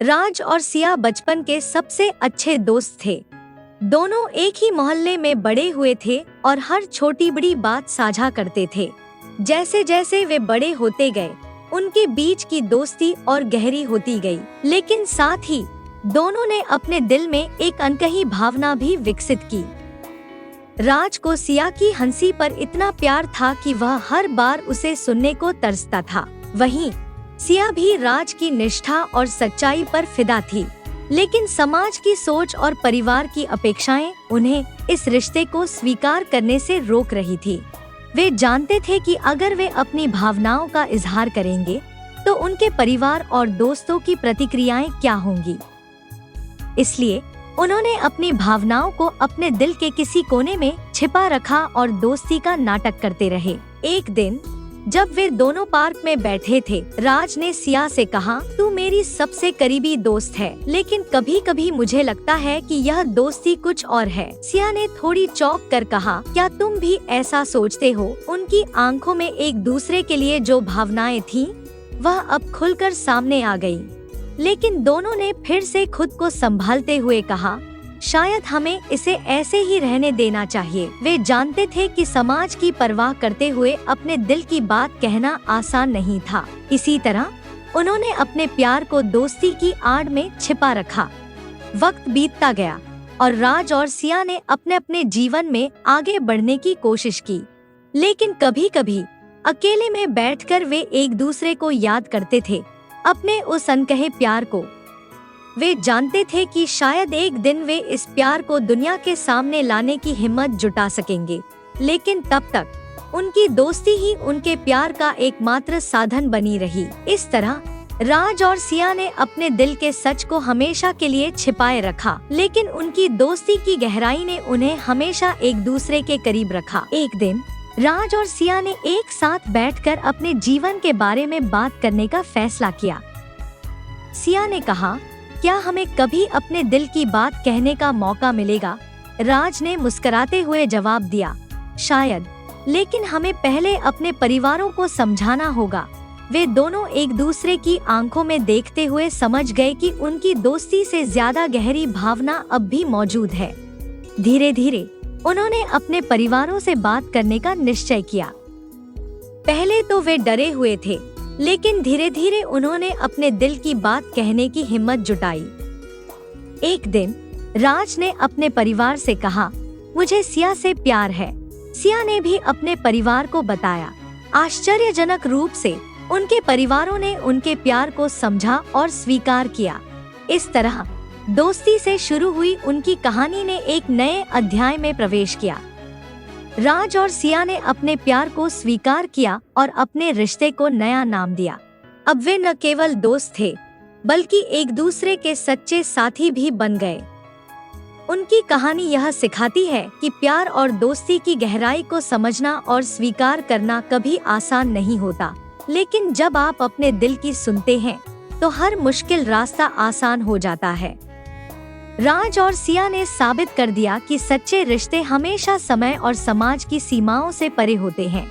राज और सिया बचपन के सबसे अच्छे दोस्त थे। दोनों एक ही मोहल्ले में बड़े हुए थे और हर छोटी बड़ी बात साझा करते थे। जैसे जैसे वे बड़े होते गए, उनके बीच की दोस्ती और गहरी होती गई, लेकिन साथ ही दोनों ने अपने दिल में एक अनकही भावना भी विकसित की। राज को सिया की हंसी पर इतना प्यार था कि वह हर बार उसे सुनने को तरसता था। वहीं सिया भी राज की निष्ठा और सच्चाई पर फिदा थी, लेकिन समाज की सोच और परिवार की अपेक्षाएं उन्हें इस रिश्ते को स्वीकार करने से रोक रही थी। वे जानते थे कि अगर वे अपनी भावनाओं का इजहार करेंगे तो उनके परिवार और दोस्तों की प्रतिक्रियाएं क्या होंगी। इसलिए उन्होंने अपनी भावनाओं को अपने दिल के किसी कोने में छिपा रखा और दोस्ती का नाटक करते रहे। एक दिन जब वे दोनों पार्क में बैठे थे, राज ने सिया से कहा, तू मेरी सबसे करीबी दोस्त है, लेकिन कभी कभी मुझे लगता है कि यह दोस्ती कुछ और है। सिया ने थोड़ी चौंक कर कहा, क्या तुम भी ऐसा सोचते हो? उनकी आंखों में एक दूसरे के लिए जो भावनाएं थीं, वह अब खुलकर सामने आ गई। लेकिन दोनों ने फिर से खुद को संभालते हुए कहा, शायद हमें इसे ऐसे ही रहने देना चाहिए। वे जानते थे कि समाज की परवाह करते हुए अपने दिल की बात कहना आसान नहीं था। इसी तरह उन्होंने अपने प्यार को दोस्ती की आड़ में छिपा रखा। वक्त बीतता गया और राज और सिया ने अपने अपने जीवन में आगे बढ़ने की कोशिश की, लेकिन कभी कभी अकेले में बैठकर वे एक दूसरे को याद करते थे, अपने उस अनकहे प्यार को। वे जानते थे कि शायद एक दिन वे इस प्यार को दुनिया के सामने लाने की हिम्मत जुटा सकेंगे, लेकिन तब तक उनकी दोस्ती ही उनके प्यार का एकमात्र साधन बनी रही। इस तरह राज और सिया ने अपने दिल के सच को हमेशा के लिए छिपाए रखा, लेकिन उनकी दोस्ती की गहराई ने उन्हें हमेशा एक दूसरे के करीब रखा। एक दिन राज और सिया ने एक साथ बैठकर अपने जीवन के बारे में बात करने का फैसला किया। सिया ने कहा, क्या हमें कभी अपने दिल की बात कहने का मौका मिलेगा? राज ने मुस्कुराते हुए जवाब दिया, शायद, लेकिन हमें पहले अपने परिवारों को समझाना होगा। वे दोनों एक दूसरे की आंखों में देखते हुए समझ गए कि उनकी दोस्ती से ज्यादा गहरी भावना अब भी मौजूद है। धीरे धीरे उन्होंने अपने परिवारों से बात करने का निश्चय किया। पहले तो वे डरे हुए थे, लेकिन धीरे धीरे उन्होंने अपने दिल की बात कहने की हिम्मत जुटाई। एक दिन राज ने अपने परिवार से कहा, मुझे सिया से प्यार है। सिया ने भी अपने परिवार को बताया। आश्चर्यजनक रूप से उनके परिवारों ने उनके प्यार को समझा और स्वीकार किया। इस तरह दोस्ती से शुरू हुई उनकी कहानी ने एक नए अध्याय में प्रवेश किया। राज और सिया ने अपने प्यार को स्वीकार किया और अपने रिश्ते को नया नाम दिया। अब वे न केवल दोस्त थे, बल्कि एक दूसरे के सच्चे साथी भी बन गए। उनकी कहानी यह सिखाती है कि प्यार और दोस्ती की गहराई को समझना और स्वीकार करना कभी आसान नहीं होता, लेकिन जब आप अपने दिल की सुनते हैं, तो हर मुश्किल रास्ता आसान हो जाता है। राज और सिया ने साबित कर दिया कि सच्चे रिश्ते हमेशा समय और समाज की सीमाओं से परे होते हैं।